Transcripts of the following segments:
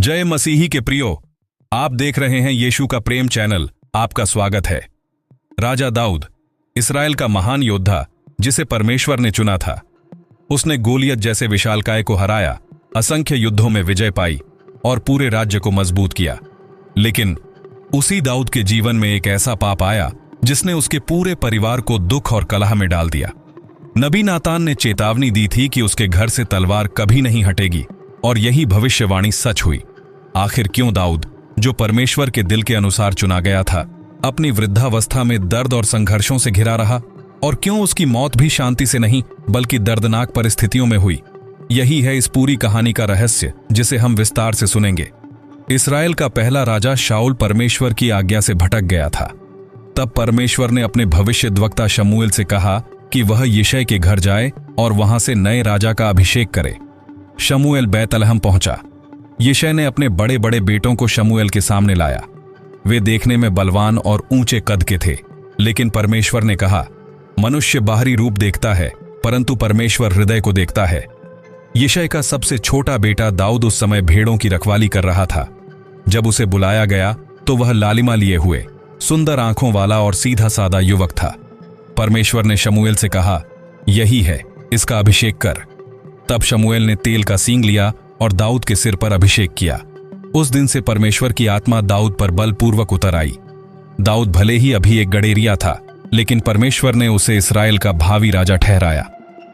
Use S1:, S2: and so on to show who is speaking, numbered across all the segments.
S1: जय मसीही के प्रियो, आप देख रहे हैं यीशु का प्रेम चैनल। आपका स्वागत है। राजा दाऊद इस्राएल का महान योद्धा जिसे परमेश्वर ने चुना था। उसने गोलियत जैसे विशालकाय को हराया, असंख्य युद्धों में विजय पाई और पूरे राज्य को मजबूत किया। लेकिन उसी दाऊद के जीवन में एक ऐसा पाप आया जिसने उसके पूरे परिवार को दुख और कलह में डाल दिया। नबी नातान ने चेतावनी दी थी कि उसके घर से तलवार कभी नहीं हटेगी, और यही भविष्यवाणी सच हुई। आखिर क्यों दाऊद, जो परमेश्वर के दिल के अनुसार चुना गया था, अपनी वृद्धावस्था में दर्द और संघर्षों से घिरा रहा? और क्यों उसकी मौत भी शांति से नहीं बल्कि दर्दनाक परिस्थितियों में हुई? यही है इस पूरी कहानी का रहस्य, जिसे हम विस्तार से सुनेंगे। इस्राएल का पहला राजा शाऊल परमेश्वर की आज्ञा से भटक गया था। तब परमेश्वर ने अपने भविष्यद्वक्ता शमूएल से कहा कि वह यिशै के घर जाए और वहां से नए राजा का अभिषेक करे। शमूएल बैतलहम पहुंचा। यिशै ने अपने बड़े बड़े बेटों को शमूएल के सामने लाया। वे देखने में बलवान और ऊंचे कद के थे, लेकिन परमेश्वर ने कहा, मनुष्य बाहरी रूप देखता है, परंतु परमेश्वर हृदय को देखता है। यिशै का सबसे छोटा बेटा दाऊद उस समय भेड़ों की रखवाली कर रहा था। जब उसे बुलाया गया तो वह लालिमा लिए हुए, सुंदर आंखों वाला और सीधा सादा युवक था। परमेश्वर ने शमूएल से कहा, यही है, इसका अभिषेक कर। तब शमूएल ने तेल का सींग लिया और दाऊद के सिर पर अभिषेक किया। उस दिन से परमेश्वर की आत्मा दाऊद पर बलपूर्वक उतर आई। दाऊद भले ही अभी एक गडेरिया था, लेकिन परमेश्वर ने उसे इस्राएल का भावी राजा ठहराया।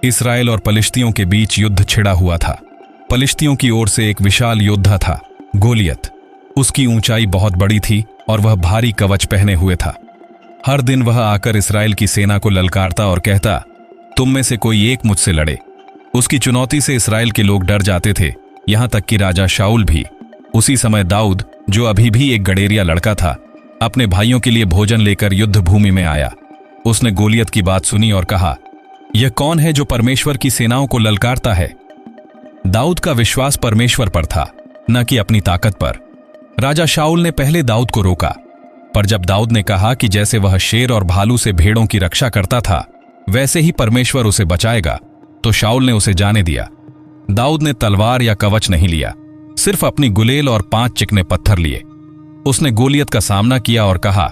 S1: इस्राएल और पलिश्तियों के बीच युद्ध छिड़ा हुआ था। पलिश्तियों की ओर से एक विशाल योद्धा था, गोलियत। उसकी ऊंचाई बहुत बड़ी थी और वह भारी कवच पहने हुए था। हर दिन वह आकर इस्राएल की सेना को ललकारता और कहता, तुम में से कोई एक मुझसे लड़े। उसकी चुनौती से इस्राएल के लोग डर जाते थे, यहां तक कि राजा शाऊल भी। उसी समय दाऊद, जो अभी भी एक गडेरिया लड़का था, अपने भाइयों के लिए भोजन लेकर युद्ध भूमि में आया। उसने गोलियत की बात सुनी और कहा, यह कौन है जो परमेश्वर की सेनाओं को ललकारता है? दाऊद का विश्वास परमेश्वर पर था, न कि अपनी ताकत पर। राजा शाऊल ने पहले दाऊद को रोका, पर जब दाऊद ने कहा कि जैसे वह शेर और भालू से भेड़ों की रक्षा करता था, वैसे ही परमेश्वर उसे बचाएगा, तो शाऊल ने उसे जाने दिया। दाऊद ने तलवार या कवच नहीं लिया, सिर्फ अपनी गुलेल और 5 चिकने पत्थर लिए। उसने गोलियत का सामना किया और कहा,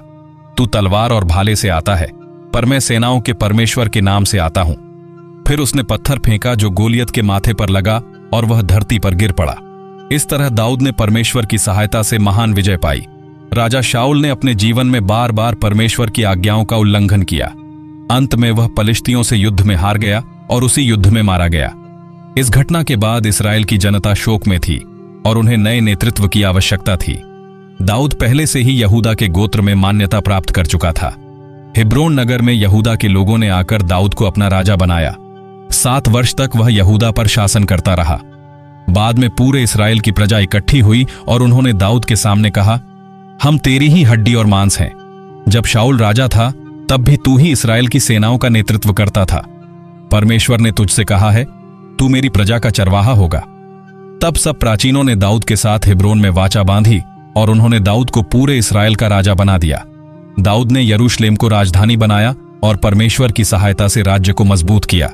S1: तू तलवार और भाले से आता है, पर मैं सेनाओं के परमेश्वर के नाम से आता हूं। फिर उसने पत्थर फेंका जो गोलियत के माथे पर लगा और वह धरती पर गिर पड़ा। इस तरह दाऊद ने परमेश्वर की सहायता से महान विजय पाई। राजा शाऊल ने अपने जीवन में बार बार परमेश्वर की आज्ञाओं का उल्लंघन किया। अंत में वह पलिश्तियों से युद्ध में हार गया और उसी युद्ध में मारा गया। इस घटना के बाद इस्राएल की जनता शोक में थी और उन्हें नए नेतृत्व की आवश्यकता थी। दाऊद पहले से ही यहूदा के गोत्र में मान्यता प्राप्त कर चुका था। हिब्रोन नगर में यहूदा के लोगों ने आकर दाऊद को अपना राजा बनाया। 7 वर्ष तक वह यहूदा पर शासन करता रहा। बाद में पूरे इस्राएल की प्रजा इकट्ठी हुई और उन्होंने दाऊद के सामने कहा, हम तेरी ही हड्डी और मांस हैं। जब शाऊल राजा था तब भी तू ही इस्राएल की सेनाओं का नेतृत्व करता था। परमेश्वर ने तुझसे कहा है, तू मेरी प्रजा का चरवाहा होगा। तब सब प्राचीनों ने दाऊद के साथ हिब्रोन में वाचा बांधी और उन्होंने दाऊद को पूरे इस्राएल का राजा बना दिया। दाऊद ने यरूशलेम को राजधानी बनाया और परमेश्वर की सहायता से राज्य को मजबूत किया।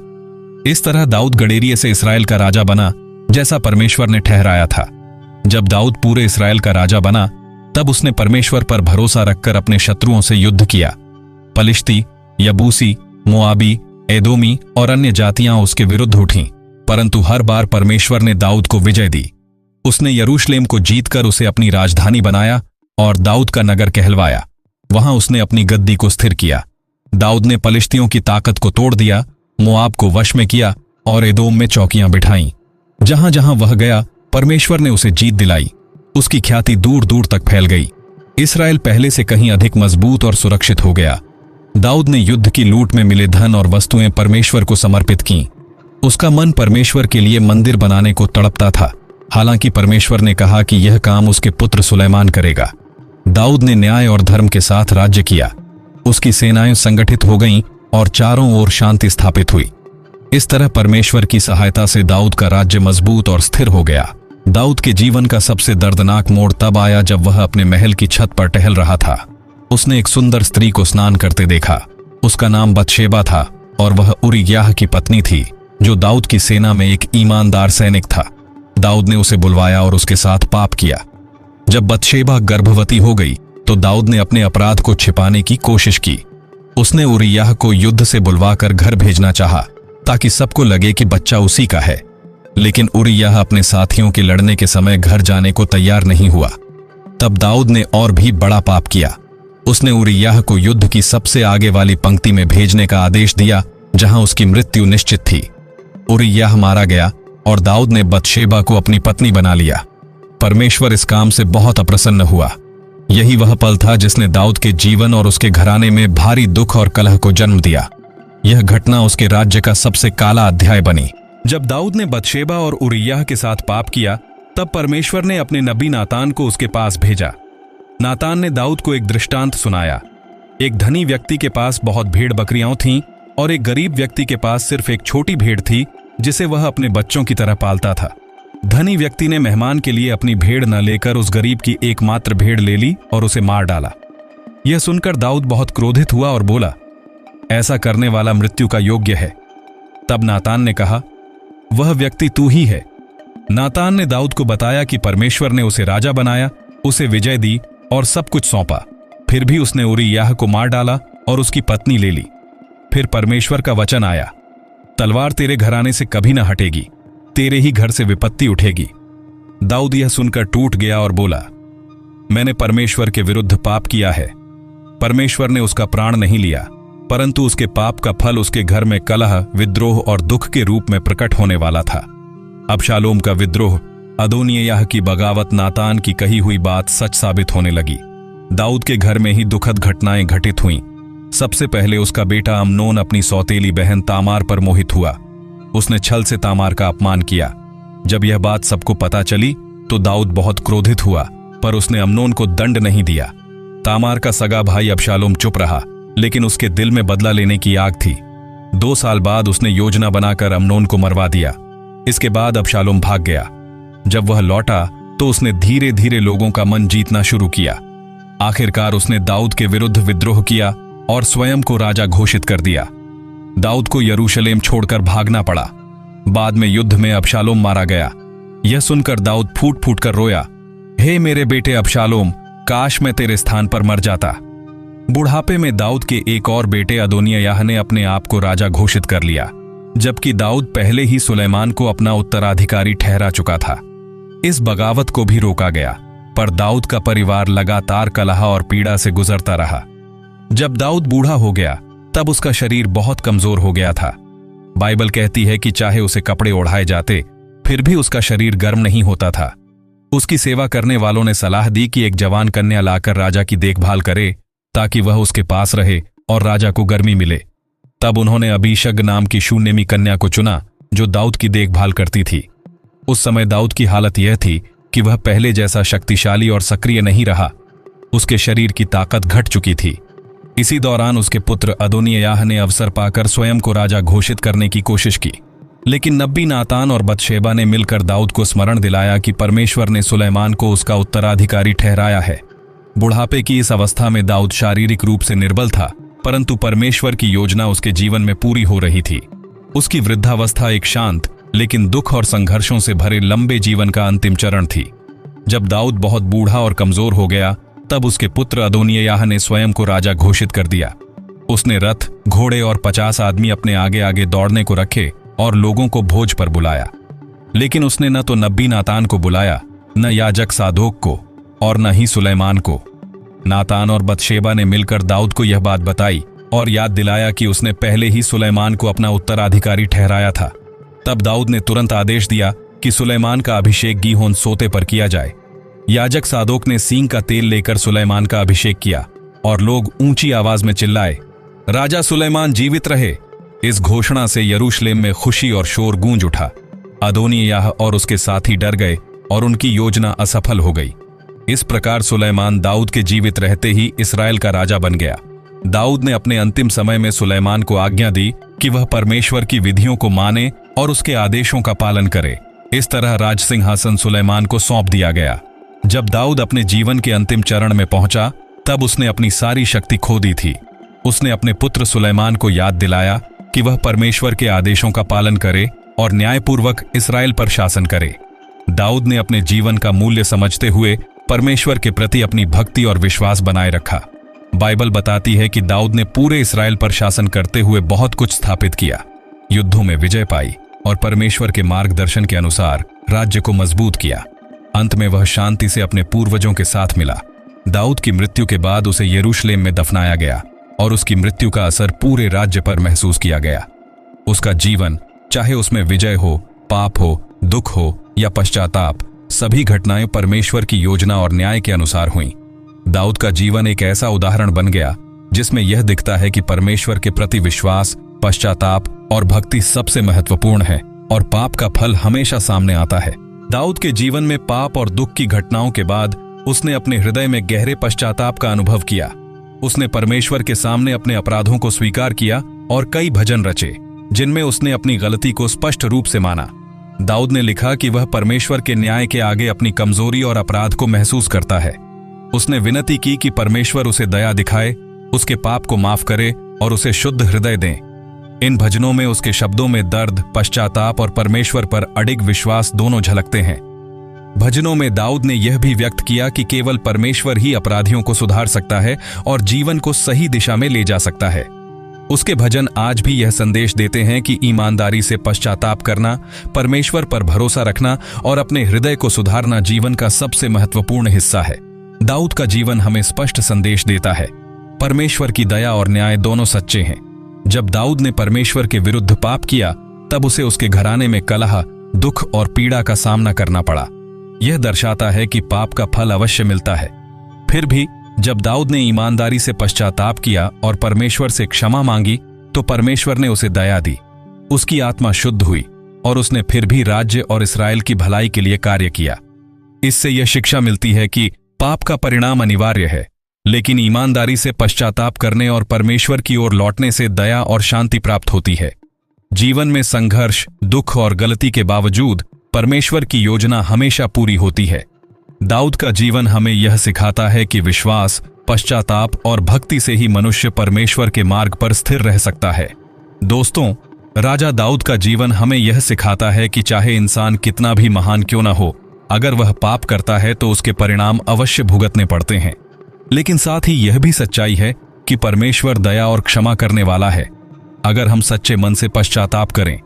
S1: इस तरह दाऊद गडेरिये से इस्राएल का राजा बना, जैसा परमेश्वर ने ठहराया था। जब दाऊद पूरे इस्राएल का राजा बना, तब उसने परमेश्वर पर भरोसा रखकर अपने शत्रुओं से युद्ध किया। पलिश्ती, यबूसी, मोआबी, एदोमी और अन्य जातियां उसके विरुद्ध उठीं, परंतु हर बार परमेश्वर ने दाऊद को विजय दी। उसने यरूशलेम को जीतकर उसे अपनी राजधानी बनाया और दाऊद का नगर कहलवाया। वहां उसने अपनी गद्दी को स्थिर किया। दाऊद ने पलिश्तियों की ताकत को तोड़ दिया, मोआब को वश में किया और एदोम में चौकियां बिठाईं। जहां जहां वह गया, परमेश्वर ने उसे जीत दिलाई। उसकी ख्याति दूर दूर तक फैल गई। इस्राएल पहले से कहीं अधिक मजबूत और सुरक्षित हो गया। दाऊद ने युद्ध की लूट में मिले धन और वस्तुएं परमेश्वर को समर्पित कीं। उसका मन परमेश्वर के लिए मंदिर बनाने को तड़पता था, हालांकि परमेश्वर ने कहा कि यह काम उसके पुत्र सुलैमान करेगा। दाऊद ने न्याय और धर्म के साथ राज्य किया। उसकी सेनाएं संगठित हो गईं और चारों ओर शांति स्थापित हुई। इस तरह परमेश्वर की सहायता से दाऊद का राज्य मजबूत और स्थिर हो गया। दाऊद के जीवन का सबसे दर्दनाक मोड़ तब आया जब वह अपने महल की छत पर टहल रहा था। उसने एक सुंदर स्त्री को स्नान करते देखा। उसका नाम बतशेबा था और वह उरिय्याह की पत्नी थी, जो दाऊद की सेना में एक ईमानदार सैनिक था। दाऊद ने उसे बुलवाया और उसके साथ पाप किया। जब बतशेबा गर्भवती हो गई तो दाऊद ने अपने अपराध को छिपाने की कोशिश की। उसने उरिय्याह को युद्ध से बुलवाकर घर भेजना चाहा ताकि सबको लगे कि बच्चा उसी का है, लेकिन उरिय्याह अपने साथियों के लड़ने के समय घर जाने को तैयार नहीं हुआ। तब दाऊद ने और भी बड़ा पाप किया। उसने उरिय्याह को युद्ध की सबसे आगे वाली पंक्ति में भेजने का आदेश दिया, जहां उसकी मृत्यु निश्चित थी। उरिय्याह मारा गया और दाऊद ने बतशेबा को अपनी पत्नी बना लिया। परमेश्वर इस काम से बहुत अप्रसन्न हुआ। यही वह पल था जिसने दाऊद के जीवन और उसके घराने में भारी दुख और कलह को जन्म दिया। यह घटना उसके राज्य का सबसे काला अध्याय बनी। जब दाऊद ने बतशेबा और उरिय्याह के साथ पाप किया, तब परमेश्वर ने अपने नबी नातान को उसके पास भेजा। नातान ने दाऊद को एक दृष्टांत सुनाया। एक धनी व्यक्ति के पास बहुत भेड़ बकरियां थीं और एक गरीब व्यक्ति के पास सिर्फ एक छोटी भेड़ थी जिसे वह अपने बच्चों की तरह पालता था। धनी व्यक्ति ने मेहमान के लिए अपनी भेड़ न लेकर उस गरीब की एकमात्र भेड़ ले ली और उसे मार डाला। यह सुनकर दाऊद बहुत क्रोधित हुआ और बोला, ऐसा करने वाला मृत्यु का योग्य है। तब नातान ने कहा, वह व्यक्ति तू ही है। नातान ने दाऊद को बताया कि परमेश्वर ने उसे राजा बनाया, उसे विजय दी और सब कुछ सौंपा। फिर भी उसने उरिय्याह को मार डाला और उसकी पत्नी ले ली। फिर परमेश्वर का वचन आया, तलवार तेरे घराने से कभी न हटेगी, तेरे ही घर से विपत्ति उठेगी। दाऊद यह सुनकर टूट गया और बोला, मैंने परमेश्वर के विरुद्ध पाप किया है। परमेश्वर ने उसका प्राण नहीं लिया, परंतु उसके पाप का फल उसके घर में कलह, विद्रोह और दुख के रूप में प्रकट होने वाला था। अबशालोम का विद्रोह, अदोनिय्याह की बगावत, नातान की कही हुई बात सच साबित होने लगी। दाऊद के घर में ही दुखद घटनाएं घटित हुईं। सबसे पहले उसका बेटा अम्नोन अपनी सौतेली बहन तामार पर मोहित हुआ। उसने छल से तामार का अपमान किया। जब यह बात सबको पता चली तो दाऊद बहुत क्रोधित हुआ, पर उसने अम्नोन को दंड नहीं दिया। तामार का सगा भाई अबशालोम चुप रहा, लेकिन उसके दिल में बदला लेने की आग थी। 2 साल बाद उसने योजना बनाकर अम्नोन को मरवा दिया। इसके बाद अबशालोम भाग गया। जब वह लौटा तो उसने धीरे धीरे लोगों का मन जीतना शुरू किया। आखिरकार उसने दाऊद के विरुद्ध विद्रोह किया और स्वयं को राजा घोषित कर दिया। दाऊद को यरूशलेम छोड़कर भागना पड़ा। बाद में युद्ध में अबशालोम मारा गया। यह सुनकर दाऊद फूट फूट कर रोया, हे मेरे बेटे अबशालोम, काश मैं तेरे स्थान पर मर जाता। बुढ़ापे में दाऊद के एक और बेटे अदोनिय्याह ने अपने आप को राजा घोषित कर लिया, जबकि दाऊद पहले ही सुलेमान को अपना उत्तराधिकारी ठहरा चुका था। इस बगावत को भी रोका गया, पर दाऊद का परिवार लगातार कलह और पीड़ा से गुजरता रहा। जब दाऊद बूढ़ा हो गया तब उसका शरीर बहुत कमजोर हो गया था। बाइबल कहती है कि चाहे उसे कपड़े ओढ़ाए जाते, फिर भी उसका शरीर गर्म नहीं होता था। उसकी सेवा करने वालों ने सलाह दी कि एक जवान कन्या लाकर राजा की देखभाल करे, ताकि वह उसके पास रहे और राजा को गर्मी मिले। तब उन्होंने अबीशग नाम की शून्यमी कन्या को चुना, जो दाऊद की देखभाल करती थी। उस समय दाऊद की हालत यह थी कि वह पहले जैसा शक्तिशाली और सक्रिय नहीं रहा। उसके शरीर की ताकत घट चुकी थी। इसी दौरान उसके पुत्र अदोनिय्याह ने अवसर पाकर स्वयं को राजा घोषित करने की कोशिश की, लेकिन नबी नातान और बतशेबा ने मिलकर दाऊद को स्मरण दिलाया कि परमेश्वर ने सुलेमान को उसका उत्तराधिकारी ठहराया है। बुढ़ापे की इस अवस्था में दाऊद शारीरिक रूप से निर्बल था, परंतु परमेश्वर की योजना उसके जीवन में पूरी हो रही थी। उसकी वृद्धावस्था एक शांत लेकिन दुख और संघर्षों से भरे लंबे जीवन का अंतिम चरण थी। जब दाऊद बहुत बूढ़ा और कमजोर हो गया, तब उसके पुत्र अदोनिय्याह ने स्वयं को राजा घोषित कर दिया। उसने रथ, घोड़े और 50 आदमी अपने आगे आगे दौड़ने को रखे और लोगों को भोज पर बुलाया। लेकिन उसने न तो नबी नातान को बुलाया, न याजक सादोक को, और न ही सुलेमान को। नातान और बतशेबा ने मिलकर दाऊद को यह बात बताई और याद दिलाया कि उसने पहले ही सुलेमान को अपना उत्तराधिकारी ठहराया था। तब दाऊद ने तुरंत आदेश दिया कि सुलेमान का अभिषेक गीहोन सोते पर किया जाए। याजक सादोक ने सींग का तेल लेकर सुलेमान का अभिषेक किया और लोग ऊंची आवाज में चिल्लाए, राजा सुलेमान जीवित रहे। इस घोषणा से यरूशलेम में खुशी और शोर गूंज उठा। अदोनिय्याह और उसके साथी डर गए और उनकी योजना असफल हो गई। इस प्रकार सुलेमान दाऊद के जीवित रहते ही इस्राएल का राजा बन गया। दाऊद ने अपने अंतिम समय में सुलेमान को आज्ञा दी कि वह परमेश्वर की विधियों को माने और उसके आदेशों का पालन करे। इस तरह राज सिंहासन सुलेमान को सौंप दिया गया। जब दाऊद अपने जीवन के अंतिम चरण में पहुंचा, तब उसने अपनी सारी शक्ति खो दी थी। उसने अपने पुत्र सुलेमान को याद दिलाया कि वह परमेश्वर के आदेशों का पालन करे और न्यायपूर्वक इस्राएल पर शासन करे। दाऊद ने अपने जीवन का मूल्य समझते हुए परमेश्वर के प्रति अपनी भक्ति और विश्वास बनाए रखा। बाइबल बताती है कि दाऊद ने पूरे इस्राएल पर शासन करते हुए बहुत कुछ स्थापित किया, युद्धों में विजय पाई और परमेश्वर के मार्गदर्शन के अनुसार राज्य को मजबूत किया। अंत में वह शांति से अपने पूर्वजों के साथ मिला। दाऊद की मृत्यु के बाद उसे यरूशलेम में दफनाया गया और उसकी मृत्यु का असर पूरे राज्य पर महसूस किया गया। उसका जीवन, चाहे उसमें विजय हो, पाप हो, दुख हो या पश्चाताप, सभी घटनाएं परमेश्वर की योजना और न्याय के अनुसार हुईं। दाऊद का जीवन एक ऐसा उदाहरण बन गया जिसमें यह दिखता है कि परमेश्वर के प्रति विश्वास, पश्चाताप और भक्ति सबसे महत्वपूर्ण है और पाप का फल हमेशा सामने आता है। दाऊद के जीवन में पाप और दुख की घटनाओं के बाद उसने अपने हृदय में गहरे पश्चाताप का अनुभव किया। उसने परमेश्वर के सामने अपने अपराधों को स्वीकार किया और कई भजन रचे जिनमें उसने अपनी गलती को स्पष्ट रूप से माना। दाऊद ने लिखा कि वह परमेश्वर के न्याय के आगे अपनी कमजोरी और अपराध को महसूस करता है। उसने विनती की कि परमेश्वर उसे दया दिखाए, उसके पाप को माफ करे और उसे शुद्ध हृदय दें। इन भजनों में उसके शब्दों में दर्द, पश्चाताप और परमेश्वर पर अडिग विश्वास दोनों झलकते हैं। भजनों में दाऊद ने यह भी व्यक्त किया कि केवल परमेश्वर ही अपराधियों को सुधार सकता है और जीवन को सही दिशा में ले जा सकता है। उसके भजन आज भी यह संदेश देते हैं कि ईमानदारी से पश्चाताप करना, परमेश्वर पर भरोसा रखना और अपने हृदय को सुधारना जीवन का सबसे महत्वपूर्ण हिस्सा है। दाऊद का जीवन हमें स्पष्ट संदेश देता है, परमेश्वर की दया और न्याय दोनों सच्चे हैं। जब दाऊद ने परमेश्वर के विरुद्ध पाप किया तब उसे उसके घराने में कलह, दुख और पीड़ा का सामना करना पड़ा। यह दर्शाता है कि पाप का फल अवश्य मिलता है। फिर भी जब दाऊद ने ईमानदारी से पश्चाताप किया और परमेश्वर से क्षमा मांगी तो परमेश्वर ने उसे दया दी। उसकी आत्मा शुद्ध हुई और उसने फिर भी राज्य और इस्राएल की भलाई के लिए कार्य किया। इससे यह शिक्षा मिलती है कि पाप का परिणाम अनिवार्य है, लेकिन ईमानदारी से पश्चाताप करने और परमेश्वर की ओर लौटने से दया और शांति प्राप्त होती है। जीवन में संघर्ष, दुख और गलती के बावजूद परमेश्वर की योजना हमेशा पूरी होती है। दाऊद का जीवन हमें यह सिखाता है कि विश्वास, पश्चाताप और भक्ति से ही मनुष्य परमेश्वर के मार्ग पर स्थिर रह सकता है। दोस्तों, राजा दाऊद का जीवन हमें यह सिखाता है कि चाहे इंसान कितना भी महान क्यों न हो, अगर वह पाप करता है तो उसके परिणाम अवश्य भुगतने पड़ते हैं। लेकिन साथ ही यह भी सच्चाई है कि परमेश्वर दया और क्षमा करने वाला है, अगर हम सच्चे मन से पश्चाताप करें।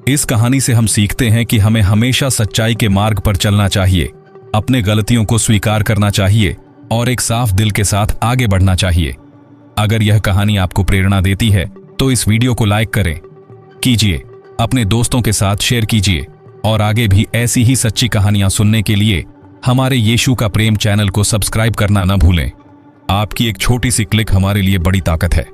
S1: इस कहानी से हम सीखते हैं कि हमें हमेशा सच्चाई के मार्ग पर चलना चाहिए, अपने गलतियों को स्वीकार करना चाहिए और एक साफ दिल के साथ आगे बढ़ना चाहिए। अगर यह कहानी आपको प्रेरणा देती है तो इस वीडियो को लाइक करें, कीजिए, अपने दोस्तों के साथ शेयर कीजिए और आगे भी ऐसी ही सच्ची कहानियां सुनने के लिए हमारे यीशु का प्रेम चैनल को सब्सक्राइब करना न भूलें। आपकी एक छोटी सी क्लिक हमारे लिए बड़ी ताकत है।